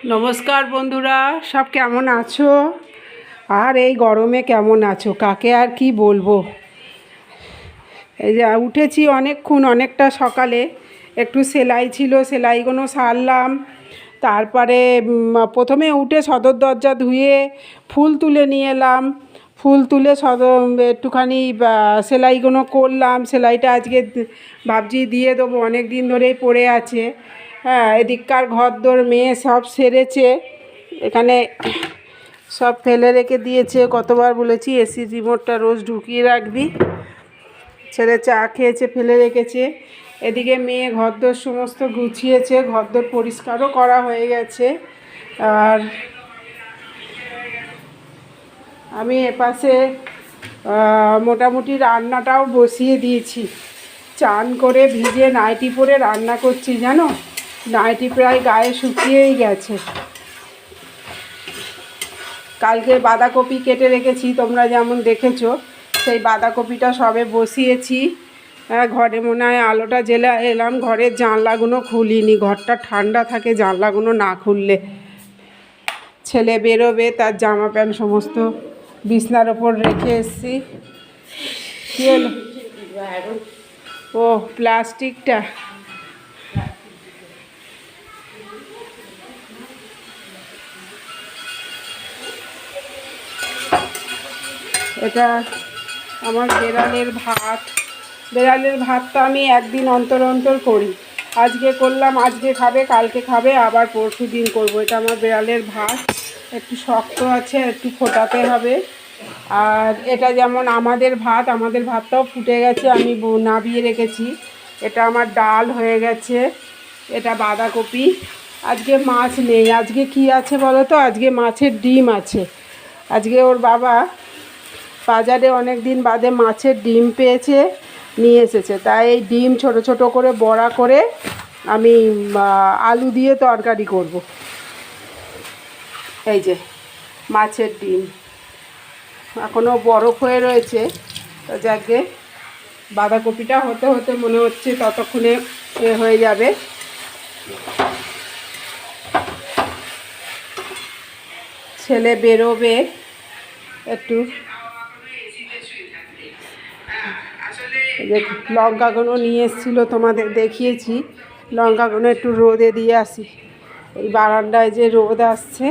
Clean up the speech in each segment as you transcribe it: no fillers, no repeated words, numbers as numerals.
নমস্কার বন্ধুরা, সব কেমন আছো? আর এই গরমে কেমন আছো, কাকে আর কি বলবো। এই যে উঠেছি অনেকটা সকালে, একটু সেলাই ছিল, সেলাইগুলো সারলাম। তারপরে প্রথমে উঠে সদর দরজা ধুয়ে ফুল তুলে নিয়ে এলাম। ফুল তুলে একটুখানি সেলাইগুলো করলাম। সেলাইটা আজকে ভাবছি দিয়ে দেবো, অনেক দিন ধরেই পড়ে আছে। হ্যাঁ, এদিককার ঘরদোর মেয়ে সব সেরেছে, এখানে সব ফেলে রেখে দিয়েছে। কতবার বলেছি এসি রিমোটটা রোজ ঢুকিয়ে রাখবি। ছেলে চা খেয়েছে, ফেলে রেখেছে। এদিকে মেয়ে ঘরদোর সমস্ত গুছিয়েছে, ঘরদোর পরিষ্কারও করা হয়ে গেছে। আর আমি এপাশে মোটামুটি রান্নাটাও বসিয়ে দিয়েছি। চান করে ভিজে নাইটি পরে রান্না করছি, জানো। নাইটি প্রায় গায়ে শুকিয়েই গেছে। কালকে বাঁধাকপি কেটে রেখেছি, তোমরা যেমন দেখেছো, সেই বাঁধাকপিটা সবে বসিয়েছি। ঘরে মনে হয় আলোটা জ্বেলে এলাম, ঘরের জানলাগুলো খুলিনি, ঘরটা ঠান্ডা থাকে জানলাগুলো না খুললে। ছেলে বেরোবে, তার জামা প্যান্ট সমস্ত বিছনার ওপর রেখে এসেছি। কী হলো? ও প্লাস্টিকটা। এটা আমার বেড়ালের ভাত। বেড়ালের ভাতটা আমি একদিন অন্তর অন্তর করি। আজকে করলাম, আজকে খাবে, কালকে খাবে, আবার পরশু দিন করবো। এটা আমার বেড়ালের ভাত, একটু শক্ত আছে, একটু ফোটাতে হবে। আর এটা যেমন আমাদের ভাত, আমাদের ভাতটাও ফুটে গেছে, আমি নাবিয়ে রেখেছি। এটা আমার ডাল হয়ে গেছে। এটা বাঁধাকপি। আজকে মাছ নেই। আজকে কি আছে বলো তো? আজকে মাছের ডিম আছে। আজকে ওর বাবা বাজারে অনেক দিন বাদে মাছের ডিম পেয়েছে, নিয়ে এসেছে। তাই এই ডিম ছোট ছোট করে বড়া করে আমি আলু দিয়ে তরকারি করব। এই যে মাছের ডিম এখনও বরফ হয়ে রয়েছে, তো যাকে বাঁধাকপিটা হতে হতে মনে হচ্ছে ততক্ষণে হয়ে যাবে। ছেলে বেরোবে একটু। লঙ্কাগুলো নিয়ে এসেছিলো, তোমাদের দেখিয়েছি। লঙ্কাগুলো একটু রোদে দিয়ে আসি। এই বারান্দায় যে রোদ আসছে,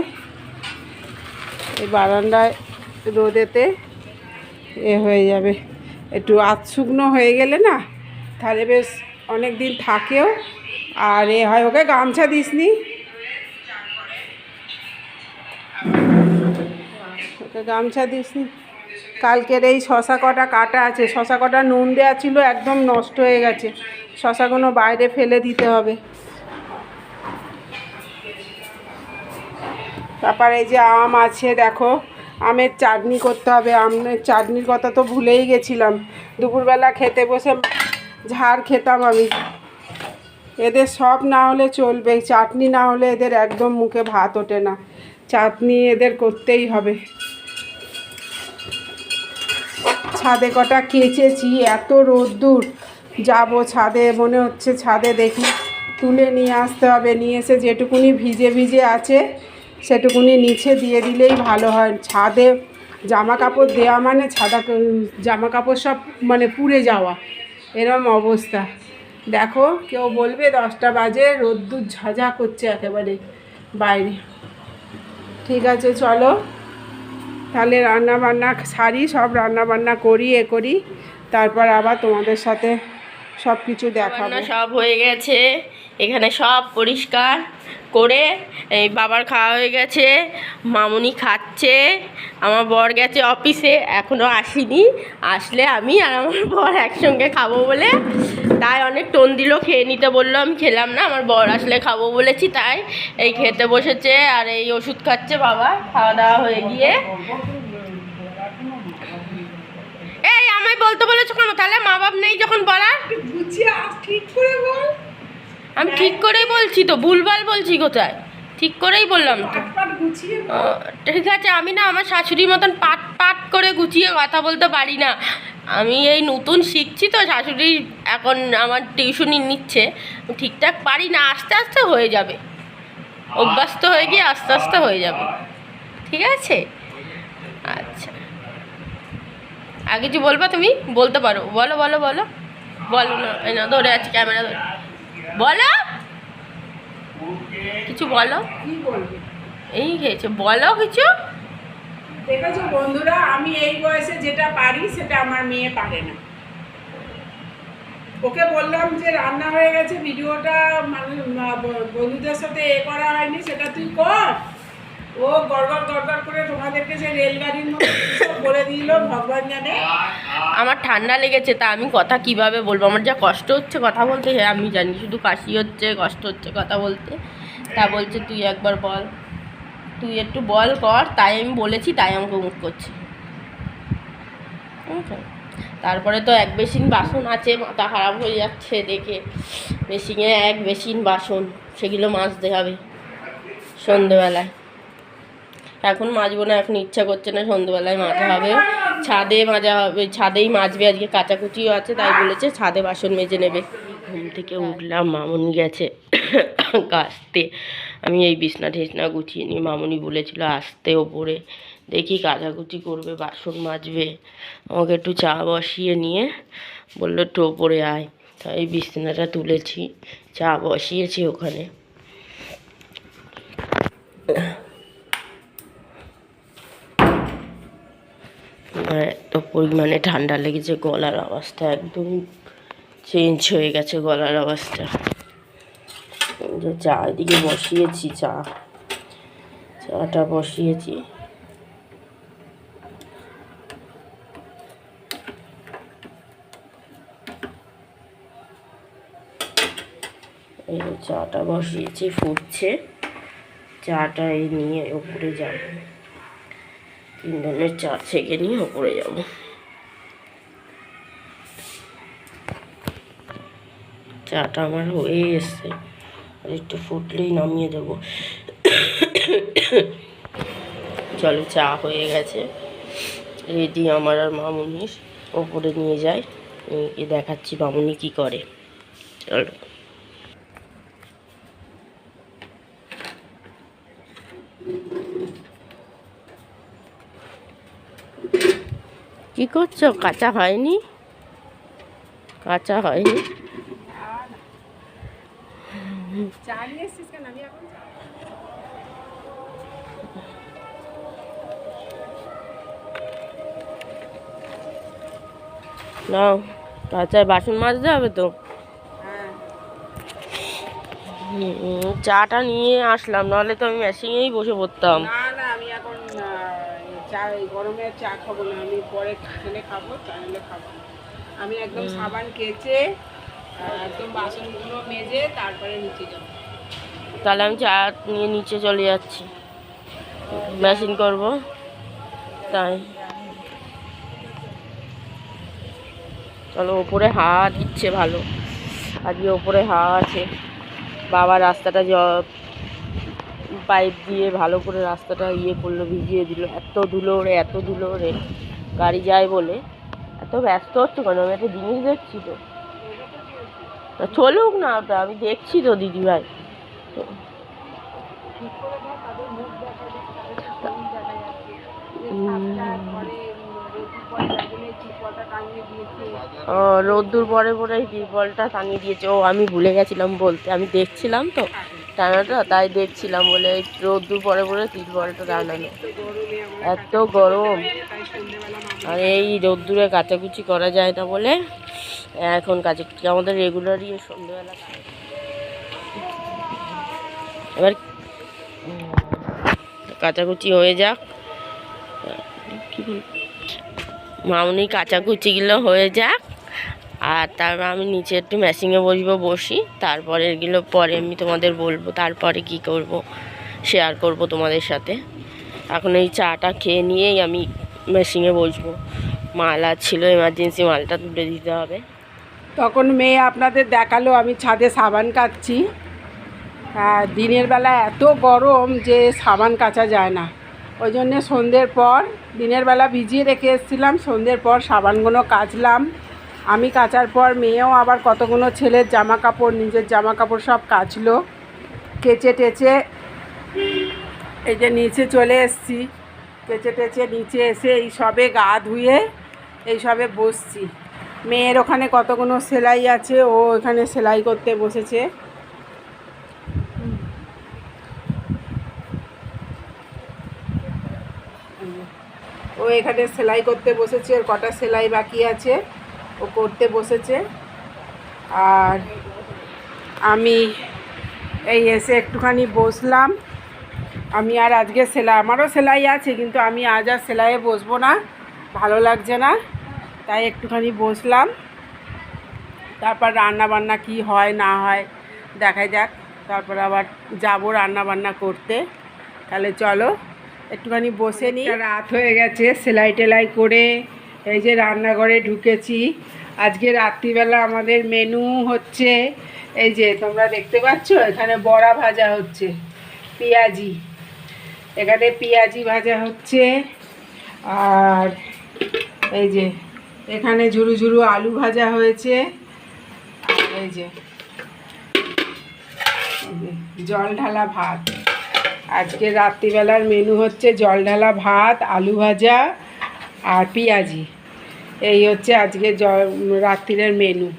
এই বারান্দায় রোদেতে হয়ে যাবে। একটু শুকনো হয়ে গেলে না, তাহলে বেশ অনেক দিন থাকেও। আর হয়। ওকে গামছা দিসনি, ওকে গামছা দিসনি। কালকের এই শশা কটা কাটা আছে, শশা কটা নুন দেওয়া ছিল, একদম নষ্ট হয়ে গেছে। শশাগুলো বাইরে ফেলে দিতে হবে। তারপর এই যে আম আছে, দেখো, আমের চাটনি করতে হবে। আমের চাটনির কথা তো ভুলেই গেছিলাম। দুপুরবেলা খেতে বসে ঝাড় খেতাম আমি। এদের সব না হলে চলবে, চাটনি না হলে এদের একদম মুখে ভাত ওঠে না। চাটনি এদের করতেই হবে। ছাদে কটা কেচেছি, এত রোদ্দুর। যাব ছাদে, মনে হচ্ছে ছাদে দেখি তুলে নিয়ে আসতে হবে। নিয়ে এসে যেটুকুনি ভিজে ভিজে আছে সেটুকুনি নিচে দিয়ে দিলেই ভালো হয়। ছাদে জামা কাপড় দেওয়া মানে জামা কাপড় সব মানে পুড়ে যাওয়া, এরম অবস্থা। দেখো, কেউ বলবে 10টা বাজে, রোদ্দুর ঝাঁঝা করছে একেবারে বাইরে। ঠিক আছে, চলো তাহলে রান্না বান্না সারি, সব রান্না বান্না করি, তারপর আবার তোমাদের সাথে সব কিছু দেখাবো। সব হয়ে গেছে, এখানে সব পরিষ্কার করে এই বাবার খাওয়া হয়ে গেছে। মামুনি খাচ্ছে, আমার বর গেছে অফিসে, এখনও আসেনি। আসলে আমি আর আমার বর একসঙ্গে খাবো বলে, তাই অনেক টোন দিল, খেয়ে নিতে বললো, আমি খেলাম না। আমার বর আসলে খাবো বলেছি, তাই এই খেতে বসেছে। আর এই ওষুধ খাচ্ছে বাবা, খাওয়া দাওয়া হয়ে গিয়ে। এই আমায় বলতে বলেছো কেন তাহলে? মা বাপ নেই যখন বলার, ঠিক করে বল। আমি ঠিক করেই বলছি তো, ভুলভাল বলছি কোথায়? ঠিক করেই বললাম তো। ঠিক আছে, আমি না আমার শাশুড়ির মতন পাট পাট করে গুছিয়ে কথা বলতে পারি না। আমি এই নতুন শিখছি তো, শাশুড়ি এখন আমার টিউশনি নিচ্ছে, ঠিকঠাক পারি না, আস্তে আস্তে হয়ে যাবে। অভ্যস্ত হয়ে গিয়ে আস্তে আস্তে হয়ে যাবে, ঠিক আছে? আচ্ছা, আর কিছু বলবা তুমি? বলতে পারো, বলো বলো বলো বলো। না এই না, ধরে আছে ক্যামেরা ধরে, বলো কিছু, বলো। কি বলবো? এই খেয়েছে, বলো কিছু। দেখেছো বন্ধুরা, আমি এই বয়সে যেটা পারি সেটা আমার মেয়ে পারে না। ওকে বললাম যে রান্না হয়ে গেছে, ভিডিওটা মানে বন্ধুদের সাথে করা হয়নি, সেটা তুই কর। ও গড়গড় গড়গড় করে তোমাদেরকে যে রেলগাড়ির মতো সব বলে দিল, ভগবান জানে। আমার ঠান্ডা লেগেছে, তা আমি কথা কিভাবে বলবো? আমার যা কষ্ট হচ্ছে কথা বলতে, হ্যাঁ আমি জানি, শুধু কাশি হচ্ছে, কষ্ট হচ্ছে কথা বলতে। তা বলছে তুই একবার বল, তুই একটু বল কর, তাই আমি বলেছি, তাই আমাকে মুখ করছে। তারপরে তো এক বেসিন বাসন আছে, মাথা খারাপ হয়ে যাচ্ছে দেখে। বেসিনে এক বেসিন বাসন, সেগুলো মাজতে হবে সন্ধেবেলায়। এখন মাজবো না, এখন ইচ্ছা করছে না, সন্ধেবেলায় মাজা হবে, ছাদে মাজা হবে, ছাদেই মাজবে। আজকে কাচাকুচিও আছে, তাই বলেছে ছাদে বাসন মেজে নেবে। ঘুম থেকে উঠলাম, মামুনি গেছে কাচতে। আমি এই বিছনা টিছনা গুছিয়ে নিই, মামুনি বলেছিল আসতে ওপরে, দেখি কাচাকুচি করবে, বাসন মাজবে। আমাকে একটু চা বসিয়ে নিয়ে বললো একটু ওপরে আয়, তাই বিছনাটা তুলেছি, চা বসিয়েছি ওখানে। এত পরিমাণে ঠান্ডা লেগেছে, গলার অবস্থা একদম চেঞ্জ হয়ে গেছে, গলার অবস্থা। চা এদিকে বসিয়েছি, চাটা বসিয়েছি। এই চাটা বসিয়েছি, ফুটছে। চাটা এই নিয়ে ওপরে যাব, 3 ধরনের চা ছেঁকে নিয়ে ওপরে যাব। চাটা আমার হয়ে এসছে, আর একটু ফুটলেই নামিয়ে দেবো। চলো, চা হয়ে গেছে, রেডি আমার আর মামুনির। ওপরে নিয়ে যাই, দেখাচ্ছি মামুনি কি করে। চলো। কি করছো? কাঁচা হয়নি, কাঁচা হয়নি। নাও, কাঁচায় বাসন মাজতে হবে তো। চাটা নিয়ে আসলাম, নাহলে তো আমি মেশিনেই বসে পড়তাম। না না, আমি এখন চা, গরমের চা খাবো না, আমি পরে খেলে খাবো, চাইলে খাবো না। আমি একদম সাবান কেচে একদম বাসনগুলো মেজে তারপরে নিচে যাবো। তাহলে আমি চা নিয়ে নিচে চলে যাচ্ছি, মেশিন করব, তাই। চলো, ওপরে হাওয়া দিচ্ছে ভালো, আজকে ওপরে হাওয়া আছে। বাবা রাস্তাটা পাইপ দিয়ে ভালো করে রাস্তাটা করলো, ভিজিয়ে দিল। এত ধুলো রে, এত ধুলো রে, গাড়ি যায় বলে। এত ব্যস্ত হচ্ছে কেন? আমি একটা জিনিস দেখছি তো। চলুক না, ওটা আমি দেখছি তো দিদিভাই। ও, রোদ্দুর পরে পরে তিরপলটা টাঙিয়ে দিয়েছে। ও, আমি ভুলে গেছিলাম বলতে, আমি দেখছিলাম তো টানাটা, তাই দেখছিলাম বলে রোদ্দুর পরে পরে তিরপলটা টানানো। এত গরম, আর এই রোদ্দুরে কাচাকুচি করা যায় না বলে এখন কাচাকুচি আমাদের রেগুলারই সন্ধ্যেবেলা। এবার কাচাকুচি হয়ে যাক, কি বল, মামুনি কাচাকুচিগুলো হয়ে যাক, আর তারপর আমি নিচে একটু মেশিনে বসি। তারপরে এগুলো পরে আমি তোমাদের বলবো, তারপরে কি করব শেয়ার করব তোমাদের সাথে। এখন এই চাটা খেয়ে নিয়েই আমি মেশিনে বসবো। মাল ছিল, এমার্জেন্সি মালটা তুলে দিতে হবে। তখন মেয়ে আপনাদের দেখালো আমি ছাদে সাবান কাচ্ছি। দিনের বেলা এত গরম যে সাবান কাচা যায় না, ওই জন্যে সন্ধ্যের পর, দিনের বেলা ভিজিয়ে রেখে এসেছিলাম, সন্ধ্যের পর সাবানগুলো কাচলাম। আমি কাচার পর মেয়েও আবার কতগুলো ছেলের জামা কাপড়, নিজের জামা কাপড় সব কাচলো, কেচে টেচে এই যে নিচে চলে এসেছি, কেচে টেচে নিচে এসে এই সবে গা ধুয়ে এই সবে বসছি। মেয়ের ওখানে কতগুলো সেলাই আছে, ও এখানে সেলাই করতে বসেছে। ও এখানে সেলাই করতে বসেছে, ওর কটা সেলাই বাকি আছে ও করতে বসেছে। আর আমি এই এসে একটুখানি বসলাম। আমি আর আজকে আমারও সেলাই আছে, কিন্তু আমি আজ আর সেলাইয়ে বসবো না, ভালো লাগছে না, তাই একটুখানি বসলাম। তারপর রান্না বান্না কি হয় না হয় দেখা যাক, তারপর আবার যাবো রান্না বান্না করতে। তাহলে চলো একটুখানি বসে নিই। রাত হয়ে গেছে, সেলাই টেলাই করে এই যে রান্নাঘরে ঢুকেছি। আজকে রাত্রিবেলা আমাদের মেনু হচ্ছে, এই যে তোমরা দেখতে পাচ্ছ এখানে বড়া ভাজা হচ্ছে, পেঁয়াজি, এখানে পেঁয়াজি ভাজা হচ্ছে। আর এই যে এখানে ঝুরু ঝুরু আলু ভাজা হয়েছে। এই যে জল ঢালা ভাত, আজকে রাত্রিবেলার মেনু হচ্ছে জল ঢালা ভাত, আলু ভাজা আর পেঁয়াজি। এই হচ্ছে আজকে রাত্রিরের মেনু।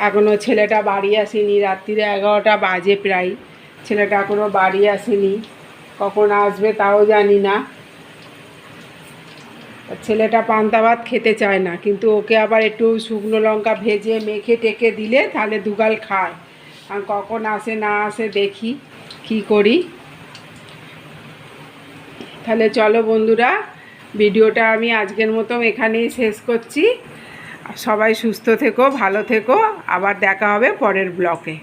এখনও ছেলেটা বাড়ি আসেনি, রাত্রিরে 11টা বাজে প্রায়, ছেলেটা এখনও বাড়ি আসেনি, কখন আসবে তাও জানি না। ছেলেটা পান্তা ভাত খেতে চায় না, কিন্তু ওকে আবার একটু শুকনো লঙ্কা ভেজে মেখে টেকে দিলে তাহলে দুগাল খায়। আর কখন আসে না আসে দেখি কি করি। তাহলে চলো বন্ধুরা, ভিডিওটা আমি আজকের মতো এখানেই শেষ করছি। সবাই সুস্থ থেকো, ভালো থেকো, আবার দেখা হবে পরের ব্লগে।